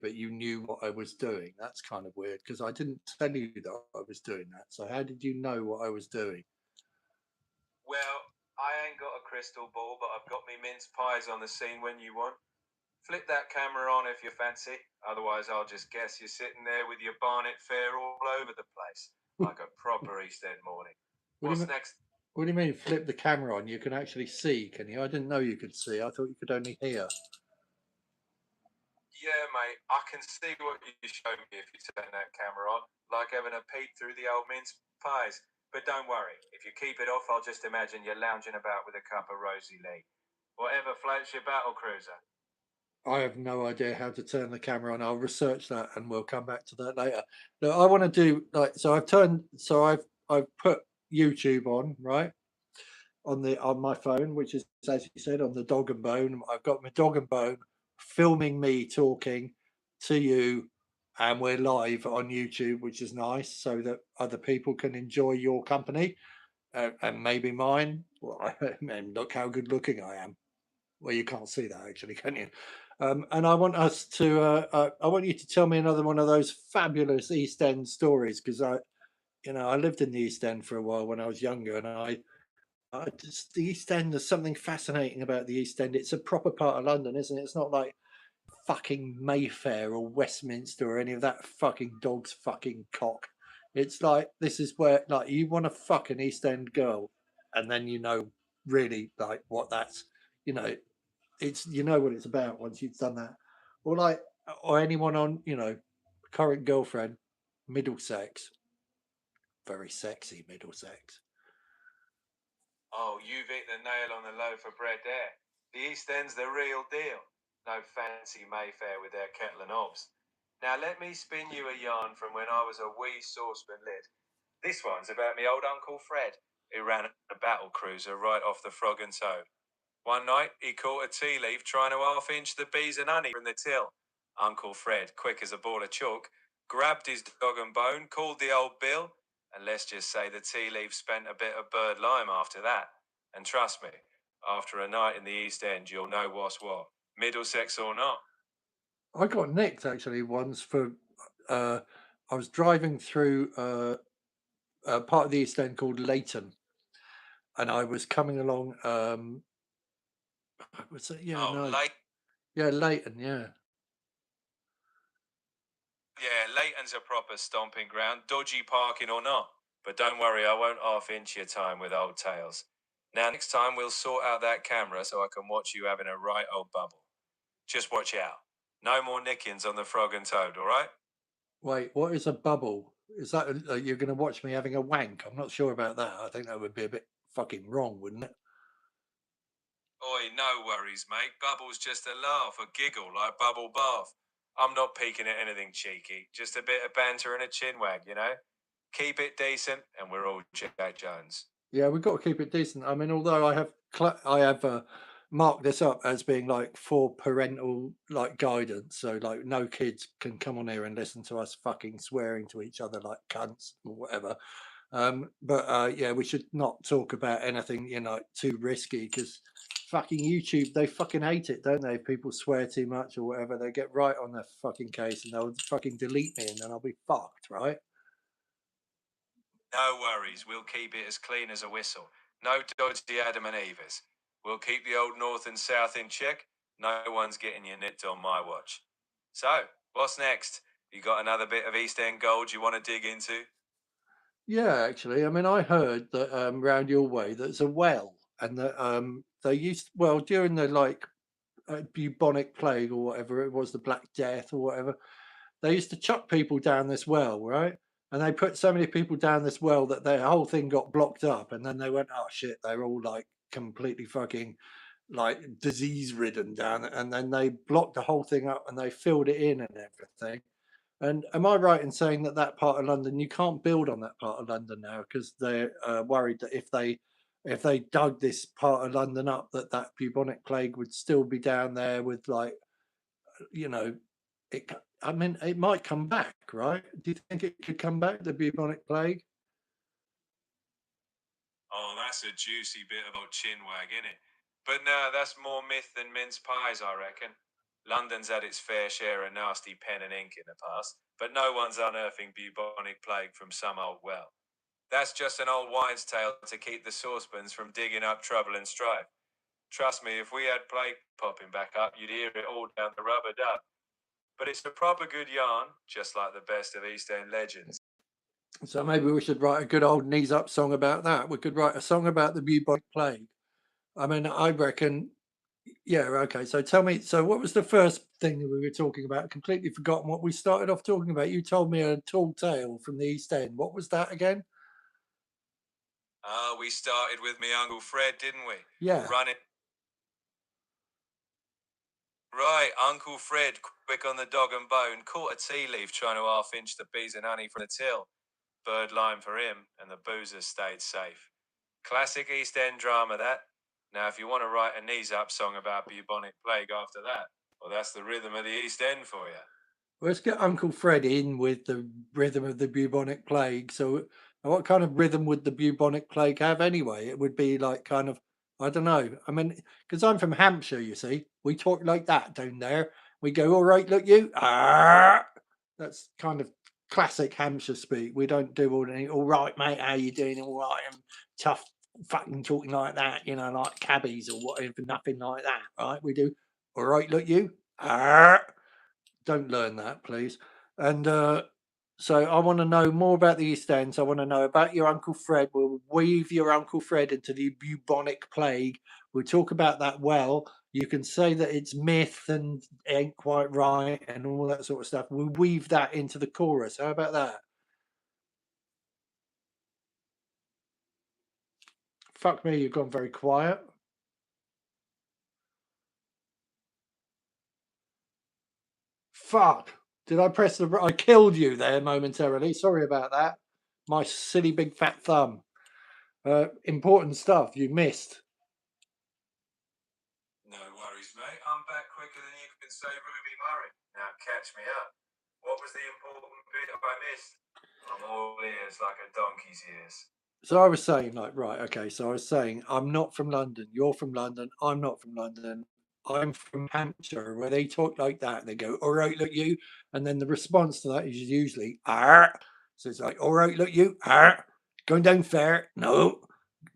but you knew what I was doing. That's kind of weird because I didn't tell you that I was doing that. So how did you know what I was doing? Well, I ain't got a crystal ball, but I've got me mince pies on the scene when you want. Flip that camera on if you fancy. Otherwise, I'll just guess you're sitting there with your Barnet Fair all over the place, like a proper East End morning. What do you What's mean? next? What do you mean? Flip the camera on? You can actually see, can you? I didn't know you could see. I thought you could only hear. Yeah, mate, I can see what you showed me if you turn that camera on, like having a peek through the old mince pies. But don't worry, if you keep it off, I'll just imagine you're lounging about with a cup of Rosie Lee. Whatever floats your battle cruiser. I have no idea how to turn the camera on. I'll research that and we'll come back to that later. No, I want to do like so. I've put YouTube on, right, on my phone, which is, as you said, on the dog and bone. I've got my dog and bone filming me talking to you, and we're live on YouTube, which is nice, so that other people can enjoy your company and maybe mine. Well, and look how good looking I am. Well, you can't see that actually, can you? And I want us to. I want you to tell me another one of those fabulous East End stories because I lived in the East End for a while when I was younger, and I just the East End. There's something fascinating about the East End. It's a proper part of London, isn't it? It's not like fucking Mayfair or Westminster or any of that fucking dog's fucking cock. It's like this is where like you want to fuck an East End girl, and then really like what that's you know it's what it's about once you've done that, or like or anyone on current girlfriend, Middlesex, very sexy Middlesex. Oh, you've hit the nail on the loaf of bread there. The East End's the real deal. No fancy Mayfair with their kettle and hops. Now let me spin you a yarn from when I was a wee saucepan lid. This one's about me old Uncle Fred, who ran a battle cruiser right off the Frog and Toad. One night he caught a tea leaf trying to half-inch the bees and honey from the till. Uncle Fred, quick as a ball of chalk, grabbed his dog and bone, called the old Bill, and let's just say the tea leaf spent a bit of bird lime after that. And trust me, after a night in the East End, you'll know what's what, Middlesex or not. I got nicked actually once for uh I was driving through a part of the East End called Leighton, and I was coming along. Was it? Yeah, Oh, no, late. yeah, Leighton, yeah. Yeah, Leighton's a proper stomping ground, dodgy parking or not. But don't worry, I won't half-inch your time with old tales. Now, next time we'll sort out that camera so I can watch you having a right old bubble. Just watch out. No more nickings on the Frog and Toad, all right? Wait, what is a bubble? Is that you're going to watch me having a wank? I'm not sure about that. I think that would be a bit fucking wrong, wouldn't it? Oi, no worries, mate. Bubble's just a laugh, a giggle like bubble bath. I'm not peeking at anything cheeky, just a bit of banter and a chin wag, you know? Keep it decent, and we're all Jack Jones. Yeah, we've got to keep it decent. I mean, although I have marked this up as being like for parental like guidance, so like no kids can come on here and listen to us fucking swearing to each other like cunts or whatever. But yeah, we should not talk about anything too risky because fucking YouTube, they fucking hate it, don't they? If people swear too much or whatever, they get right on their fucking case and they'll fucking delete me and then I'll be fucked, right? No worries, we'll keep it as clean as a whistle. No dodgy Adam and Evers. We'll keep the old north and south in check. No one's getting you nipped on my watch. So, what's next? You got another bit of East End gold you want to dig into? Yeah, actually, I mean, I heard that round your way there's a well, and that they used well during the like bubonic plague or whatever it was, the Black Death or whatever. They used to chuck people down this well, right? And they put so many people down this well that their whole thing got blocked up, and then they went, oh shit, they're all like completely fucking like disease ridden down, and then they blocked the whole thing up and they filled it in and everything. And am I right in saying that that part of London you can't build on that part of London now because they're worried that if they dug this part of London up, that that bubonic plague would still be down there with like you know it. I mean, it might come back, right? Do you think it could come back, the bubonic plague? Oh, that's a juicy bit about chinwag, innit? But no, that's more myth than mince pies, I reckon. London's had its fair share of nasty pen and ink in the past, but no one's unearthing bubonic plague from some old well. That's just an old wives' tale to keep the saucepans from digging up trouble and strife. Trust me, if we had plague popping back up, you'd hear it all down the rubber duck. But it's a proper good yarn, just like the best of East End legends. So maybe we should write a good old knees up song about that. We could write a song about the bubonic plague. I mean, I reckon, yeah, okay. So tell me, so what was the first thing that we were talking about? Completely forgotten what we started off talking about. You told me a tall tale from the East End. What was that again? We started with me Uncle Fred, didn't we? Yeah. Running. Right, Uncle Fred, quick on the dog and bone, caught a tea leaf trying to half-inch the bees and honey from the till. Bird lime for him, and the boozers stayed safe. Classic East End drama, that. Now, if you want to write a knees-up song about bubonic plague after that, well, that's the rhythm of the East End for you. Let's get Uncle Fred in with the rhythm of the bubonic plague. So, what kind of rhythm would the bubonic plague have anyway? It would be like kind of, I don't know. I mean, because I'm from Hampshire, you see, we talk like that down there. We go, all right, look, you. Ah! That's kind of classic Hampshire speak. We don't do all right, mate. How you doing? All right, and tough, fucking talking like that, you know, like cabbies or whatever, nothing like that, right? We do, all right, look, you. Ah! Don't learn that, please. And so I want to know more about the East End. So I want to know about your Uncle Fred. We'll weave your Uncle Fred into the bubonic plague. We'll talk about that well. You can say that it's myth and it ain't quite right and all that sort of stuff. We'll weave that into the chorus. How about that? Fuck me, you've gone very quiet. Fuck. Did I press the... I killed you there momentarily. Sorry about that. My silly big fat thumb. Important stuff you missed. No worries, mate. I'm back quicker than you can say Ruby Murray. Now catch me up. What was the important bit I missed? I'm all ears like a donkey's ears. So I was saying, like, right, okay. So I was saying, I'm not from London. You're from London. I'm not from London. I'm from Hampshire, where they talk like that. They go, all right, look, you. And then the response to that is usually, ah. So it's like, all right, look, you, ah. Going down fair? No.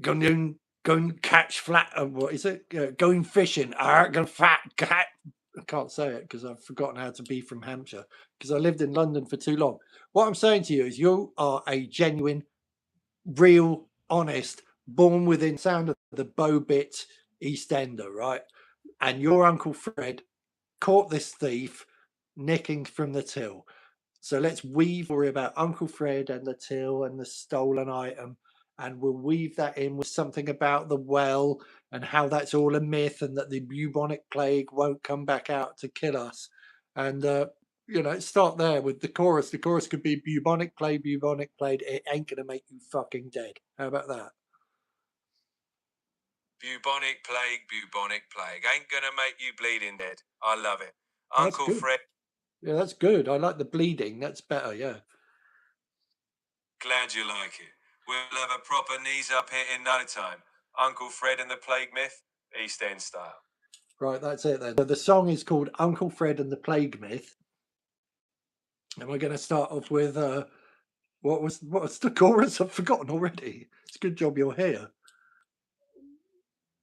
Going catch flat. What is it? Going fishing? Ah, going fat cat. I can't say it because I've forgotten how to be from Hampshire because I lived in London for too long. What I'm saying to you is, you are a genuine, real, honest, born within sound of the bow bit East Ender, right? And your Uncle Fred caught this thief nicking from the till. So let's weave worry about Uncle Fred and the till and the stolen item, and we'll weave that in with something about the well and how that's all a myth and that the bubonic plague won't come back out to kill us. And start there with the chorus. The chorus could be bubonic plague, it ain't gonna make you fucking dead. How about that? Bubonic plague. Ain't gonna make you bleeding dead. I love it. That's Uncle good. Fred. Yeah, that's good. I like the bleeding. That's better. Yeah. Glad you like it. We'll have a proper knees up hit in no time. Uncle Fred and the Plague Myth, East End style. Right, that's it then. So the song is called Uncle Fred and the Plague Myth. And we're going to start off with what was the chorus? I've forgotten already. It's a good job you're here.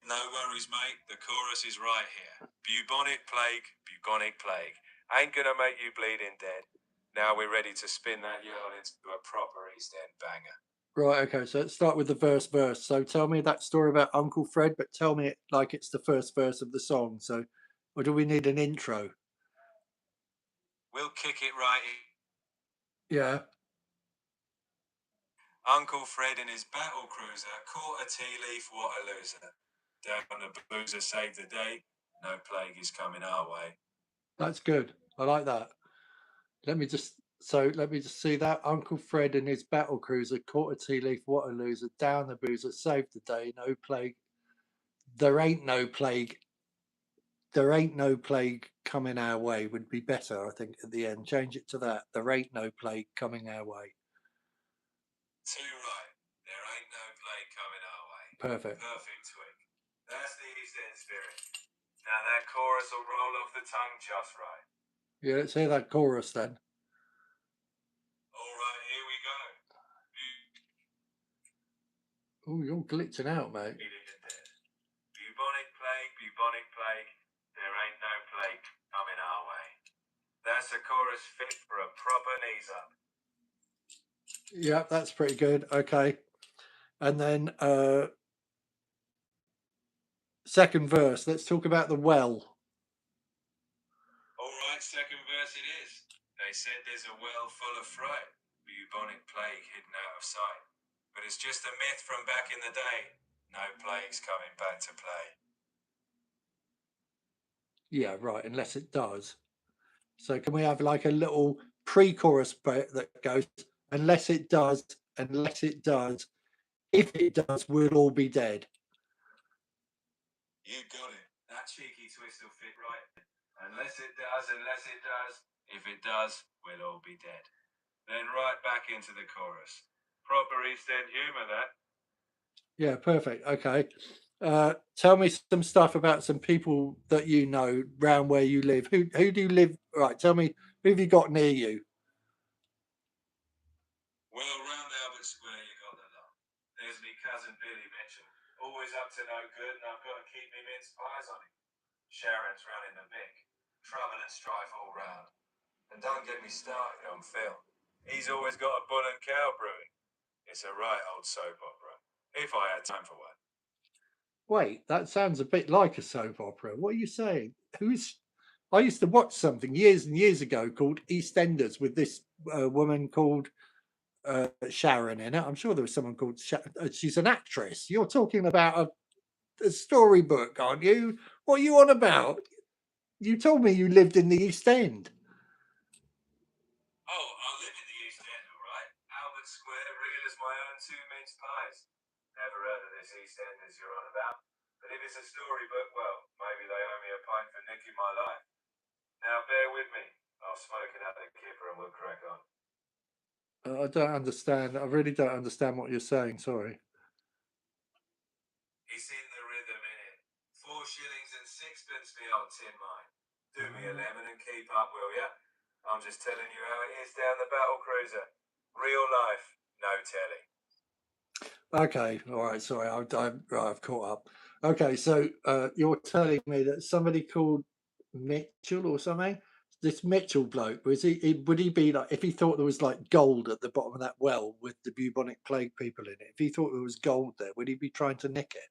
No worries, mate. The chorus is right here. Bubonic plague. Ain't gonna make you bleeding dead. Now we're ready to spin that yarn into a proper East End banger. Right, okay, so let's start with the verse. So tell me that story about Uncle Fred, but tell me it like it's the first verse of the song. So, or do we need an intro? We'll kick it right in. Yeah. Uncle Fred and his battle cruiser caught a tea leaf, what a loser. Down the boozer saved the day. No plague is coming our way. That's good. I like that. Let me just see that. Uncle Fred and his battle cruiser caught a tea leaf, what a loser. Down the boozer saved the day. No plague. There ain't no plague. There ain't no plague coming our way would be better, I think, at the end. Change it to that. There ain't no plague coming our way. Too right. There ain't no plague coming our way. Perfect. Perfect twig. That's the East End spirit. Now that chorus will roll off the tongue just right. Yeah, let's hear that chorus then. All right, here we go. Oh, you're glitching out, mate. Bubonic plague, there ain't no plague coming our way. That's a chorus fit for a proper knees up. Yeah, that's pretty good. Okay. And then second verse, let's talk about the well. All right, second verse it is. They said there's a well full of fright, bubonic plague hidden out of sight. But it's just a myth from back in the day. No plague's coming back to play. Yeah, right, unless it does. So can we have like a little pre-chorus bit that goes, unless it does, if it does, we'll all be dead. You got it. That cheeky twist will fit right. Unless it does, if it does, we'll all be dead. Then right back into the chorus. Proper East End humour, that. Yeah, perfect. Okay. Tell me some stuff about some people that you know round where you live. Who do you live? Right, tell me, who have you got near you? Well, round Albert Square you got the lot. There's me cousin Billy Mitchell. Always up to no good, and I've got to keep me mince pies on him. Sharon's running the mick. Trouble and strife all round. And don't get me started on Phil. He's always got a bull and cow brewing. It's a right old soap opera. If I had time for one. Wait, that sounds a bit like a soap opera. What are you saying? I used to watch something years and years ago called EastEnders with this woman called Sharon in it. I'm sure there was someone called she's an actress. You're talking about a storybook, aren't you? What are you on about? You told me you lived in the East End. Oh, I live in the East End, all right. Albert Square, real as my own two mince pies. Never heard of this East End as you're on about. But if it's a storybook, well, maybe they owe me a pint for nicking my life. Now bear with me. I'll smoke another kipper and we'll crack on. I don't understand. I really don't understand what you're saying. Sorry. He's in the rhythm, innit? 4 shillings and sixpence, me old tin mine. Do me a lemon and keep up, will ya? I'm just telling you how it is down the battle cruiser. Real life, no telly. Okay, all right. Sorry, right, I've caught up. Okay, so you're telling me that somebody called Mitchell or something. This Mitchell bloke would he be like, if he thought there was like gold at the bottom of that well with the bubonic plague people in it? If he thought there was gold there, would he be trying to nick it?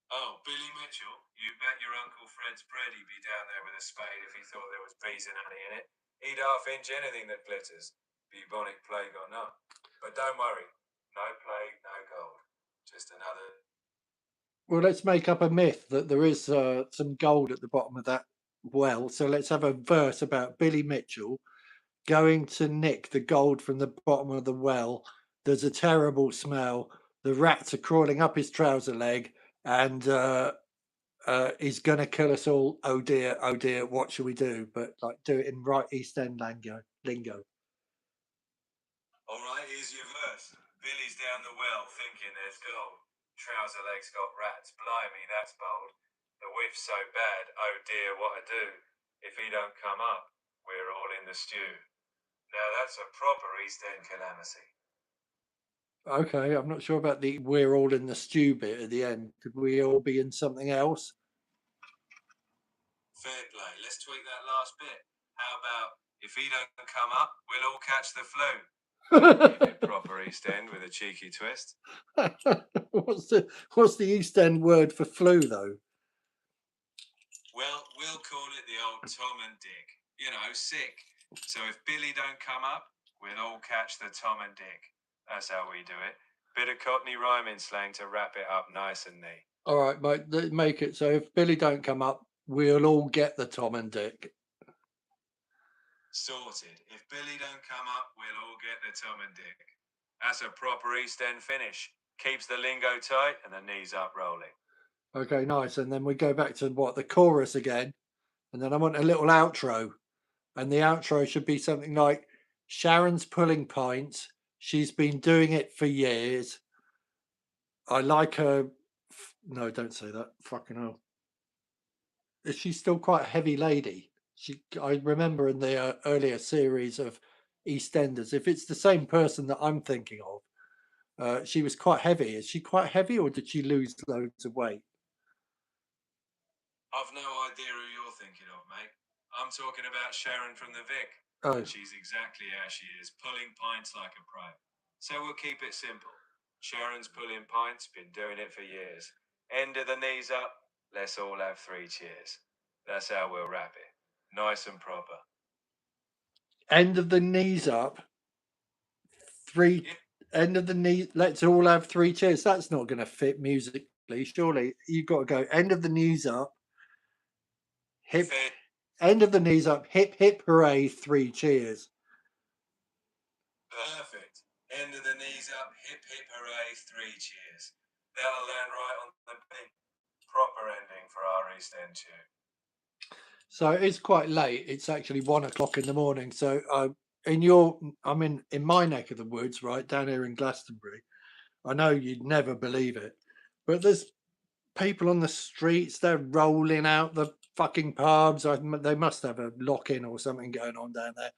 Oh, Billy Mitchell, you bet your Uncle Fred's bread he'd be down there with a spade if he thought there was bees and honey in it. He'd half-inch anything that glitters, bubonic plague or not. But don't worry, no plague, no gold. Just another... Well, let's make up a myth that there is some gold at the bottom of that well. So let's have a verse about Billy Mitchell going to nick the gold from the bottom of the well. There's a terrible smell. The rats are crawling up his trouser leg, and he's going to kill us all. Oh dear, what shall we do? But like, do it in right East End lingo. All right, here's your verse. Billy's down the well thinking there's gold. Trouser legs got rats. Blimey, that's bold. The whiff's so bad, oh dear, what I do. If he don't come up, we're all in the stew. Now that's a proper East End calamity. Okay, I'm not sure about the "we're all in the stew" bit at the end. Could we all be in something else? Fair play. Let's tweak that last bit. How about if he don't come up, we'll all catch the flu? Proper East End with a cheeky twist. What's the East End word for flu though? Well, we'll call it the old Tom and Dick. You know, sick. So if Billy don't come up, we'll all catch the Tom and Dick. That's how we do it. Bit of Cockney rhyming slang to wrap it up nice and neat. All right, mate, make it so if Billy don't come up, we'll all get the Tom and Dick. Sorted. If Billy don't come up, we'll all get the Tom and Dick. That's a proper East End finish. Keeps the lingo tight and the knees up rolling. Okay, nice. And then we go back to the chorus again. And then I want a little outro. And the outro should be something like, Sharon's pulling pints. She's been doing it for years. I like her. No, don't say that. Fucking hell. is she still quite a heavy lady? I remember in the earlier series of EastEnders, if it's the same person that I'm thinking of, she was quite heavy. Is she quite heavy, or did she lose loads of weight? I've no idea who you're thinking of, mate. I'm talking about Sharon from the Vic, Oh, and she's exactly how she is, pulling pints like a pro. So we'll keep it simple. Sharon's pulling pints, been doing it for years. End of the knees up, let's all have 3 cheers. That's how we'll wrap it. Nice and proper. end of the knees up. Three. Yeah, End of the knee. Let's all have 3 cheers. That's not going to fit musically. Surely you've got to go end of the knees up. Hip. fair. End of the knees up. Hip hip hooray. 3 cheers. Perfect. End of the knees up, hip hip hooray, 3 cheers. That'll land right on the beat. Proper ending for our East End tune. So it's quite late. It's actually 1 o'clock in the morning. So I'm in my neck of the woods, right down here in Glastonbury. I know you'd never believe it, but there's people on the streets. They're rolling out the fucking pubs. They must have a lock in or something going on down there.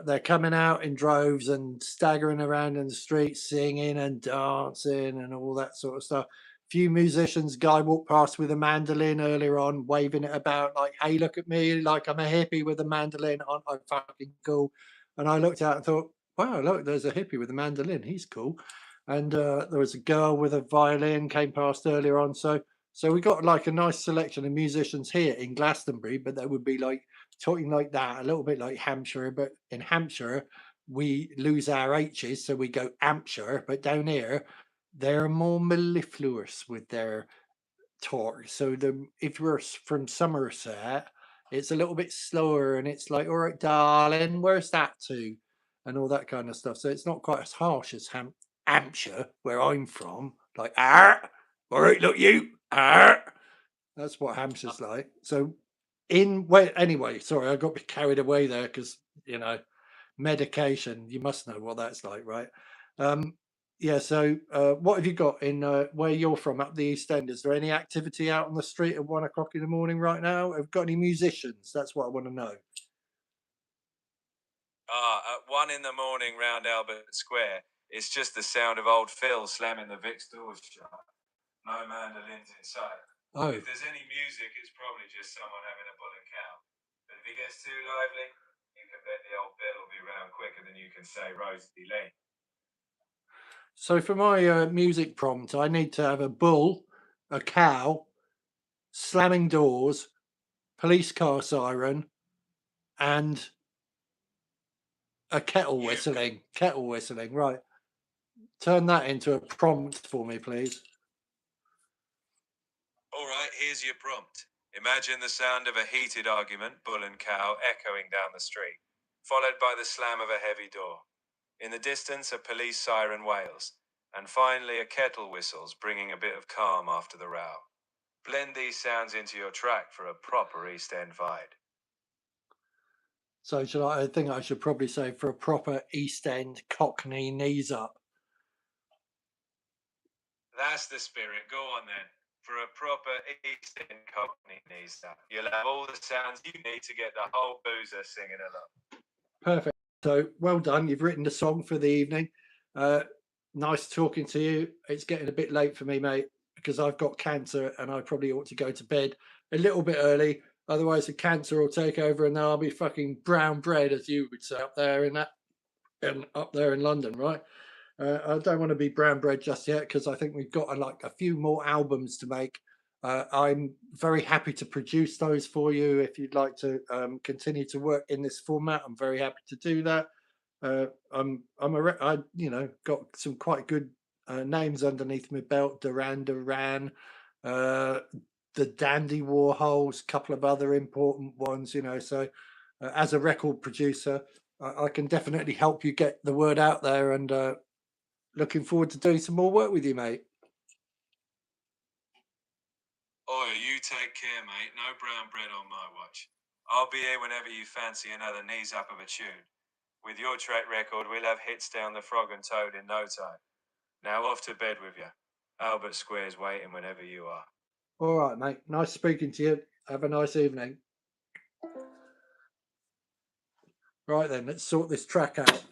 They're coming out in droves and staggering around in the streets, singing and dancing and all that sort of stuff. Few musicians, guy walked past with a mandolin earlier on, waving it about like, "Hey, look at me! Like I'm a hippie with a mandolin. Aren't I fucking cool?" And I looked out and thought, "Wow, look, there's a hippie with a mandolin. He's cool." And there was a girl with a violin came past earlier on. So we got like a nice selection of musicians here in Glastonbury, but they would be like talking like that, a little bit like Hampshire, but in Hampshire, we lose our H's, so we go Hampshire, but down here, they're more mellifluous with their talk. So if you're from Somerset, it's a little bit slower and it's like, all right, darling, where's that to? And all that kind of stuff. So it's not quite as harsh as Hampshire, where I'm from. Like, all right, look, you, that's what Hampshire's like. So anyway, sorry, I got carried away there because you know medication. You must know what that's like, right? Um, yeah. So, what have you got in where you're from, up the East End? Is there any activity out on the street at 1 o'clock in the morning right now? Have you got any musicians? That's what I want to know. At 1 in the morning round Albert Square, it's just the sound of old Phil slamming the Vic's doors shut. No mandolins in sight. Oh, If there's any music, it's probably just someone having a bull and cow. But if it gets too lively, you can bet the old Bill will be round quicker than you can say Rosie Lane. so for my music prompt, I need to have a bull, a cow, slamming doors, police car siren, and a kettle You've got. whistling. Kettle whistling, right. Turn that into a prompt for me, please. All right, here's your prompt. Imagine the sound of a heated argument, bull and cow, echoing down the street, followed by the slam of a heavy door. In the distance, a police siren wails, and finally a kettle whistles, bringing a bit of calm after the row. Blend these sounds into your track for a proper East End vibe. So I think I should probably say for a proper East End Cockney knees up. That's the spirit. Go on then. For a proper East End Cockney knees up, you'll have all the sounds you need to get the whole boozer singing along. Perfect. So well done. You've written the song for the evening. Nice talking to you. It's getting a bit late for me, mate, because I've got cancer and I probably ought to go to bed a little bit early. Otherwise, the cancer will take over and then I'll be fucking brown bread, as you would say up there and up there in London, right? I don't want to be brown bread just yet because I think we've got like a few more albums to make. I'm very happy to produce those for you. If you'd like to continue to work in this format, I'm very happy to do that. I got some quite good names underneath my belt. Duran, the Dandy Warhols, a couple of other important ones. So as a record producer, I can definitely help you get the word out there and. Looking forward to doing some more work with you, mate. Oh, you take care, mate. No brown bread on my watch. I'll be here whenever you fancy another knees up of a tune. With your track record, we'll have hits down the Frog and Toad in no time. Now off to bed with you. Albert Square's waiting whenever you are. All right, mate. Nice speaking to you. Have a nice evening. Right then, let's sort this track out.